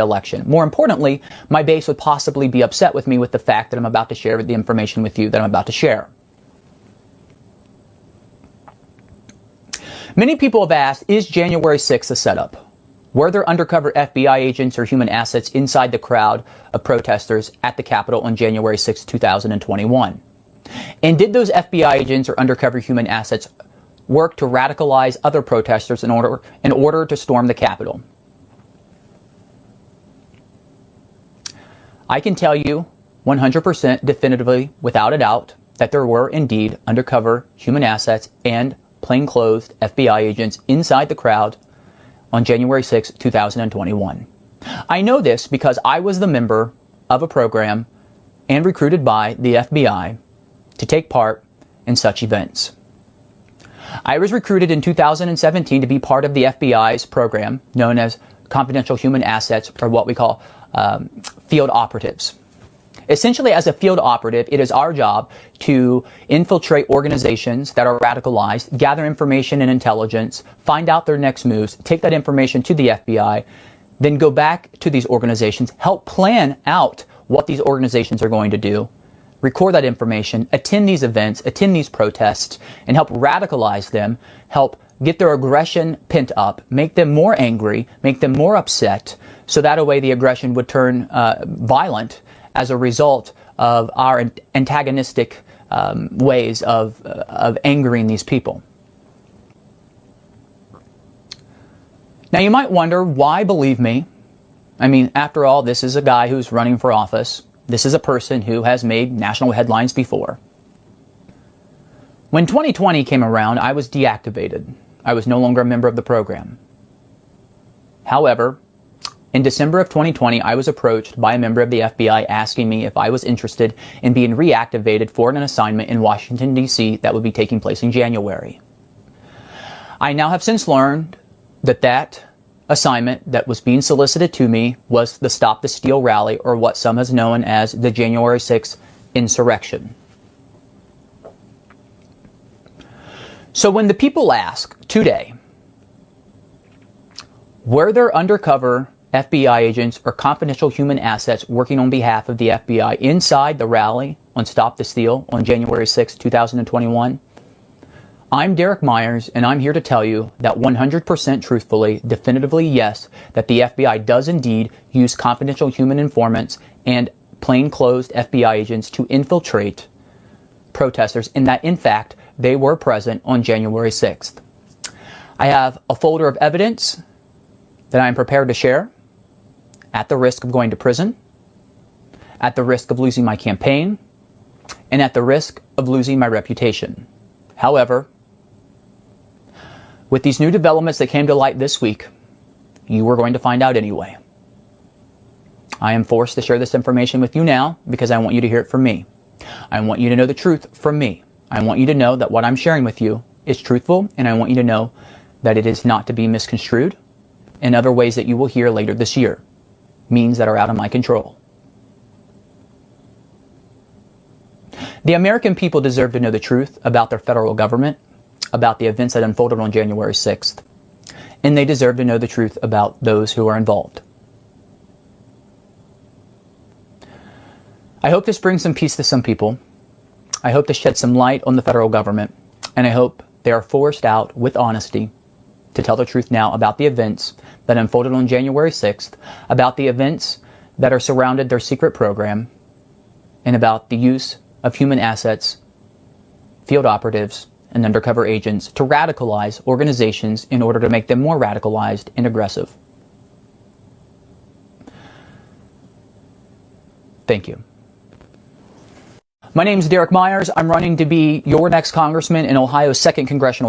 election. More importantly, my base would possibly be upset with me with the fact that I'm about to share the information with you that I'm about to share. Many people have asked, is January 6th a setup? Were there undercover FBI agents or human assets inside the crowd of protesters at the Capitol on January 6, 2021? And did those FBI agents or undercover human assets work to radicalize other protesters in order to storm the Capitol? I can tell you 100% definitively, without a doubt, that there were indeed undercover human assets and plainclothes FBI agents inside the crowd on January 6, 2021. I know this because I was the member of a program and recruited by the FBI to take part in such events. I was recruited in 2017 to be part of the FBI's program known as Confidential Human Assets, or what we call field operatives. Essentially, as a field operative, it is our job to infiltrate organizations that are radicalized, gather information and intelligence, find out their next moves, take that information to the FBI, then go back to these organizations, help plan out what these organizations are going to do, record that information, attend these events, attend these protests, and help radicalize them, help get their aggression pent up, make them more angry, make them more upset, so that a way the aggression would turn violent as a result of our antagonistic ways of angering these people. Now you might wonder, why believe me? I mean, after all, this is a guy who's running for office. This is a person who has made national headlines before. When 2020 came around, I was deactivated. I was no longer a member of the program. However, in December of 2020, I was approached by a member of the FBI asking me if I was interested in being reactivated for an assignment in Washington, D.C. that would be taking place in January. I now have since learned that that assignment that was being solicited to me was the Stop the Steal rally, or what some has known as the January 6th insurrection. So when the people ask today, were there undercover FBI agents or confidential human assets working on behalf of the FBI inside the rally on Stop the Steal on January 6, 2021? I'm Derek Myers, and I'm here to tell you that 100% truthfully, definitively, yes, that the FBI does indeed use confidential human informants and plainclothes FBI agents to infiltrate protesters, and that, in fact, they were present on January 6th. I have a folder of evidence that I'm prepared to share at the risk of going to prison, at the risk of losing my campaign, and at the risk of losing my reputation. However, with these new developments that came to light this week, you are going to find out anyway. I am forced to share this information with you now because I want you to hear it from me. I want you to know the truth from me. I want you to know that what I'm sharing with you is truthful, and I want you to know that it is not to be misconstrued in other ways that you will hear later this year, means that are out of my control. The American people deserve to know the truth about their federal government, about the events that unfolded on January 6th, and they deserve to know the truth about those who are involved. I hope this brings some peace to some people. I hope to shed some light on the federal government, and I hope they are forced out with honesty to tell the truth now about the events that unfolded on January 6th, about the events that are surrounded their secret program, and about the use of human assets, field operatives, and undercover agents to radicalize organizations in order to make them more radicalized and aggressive. Thank you. My name is Derek Myers. I'm running to be your next congressman in Ohio's 2nd Congressional District.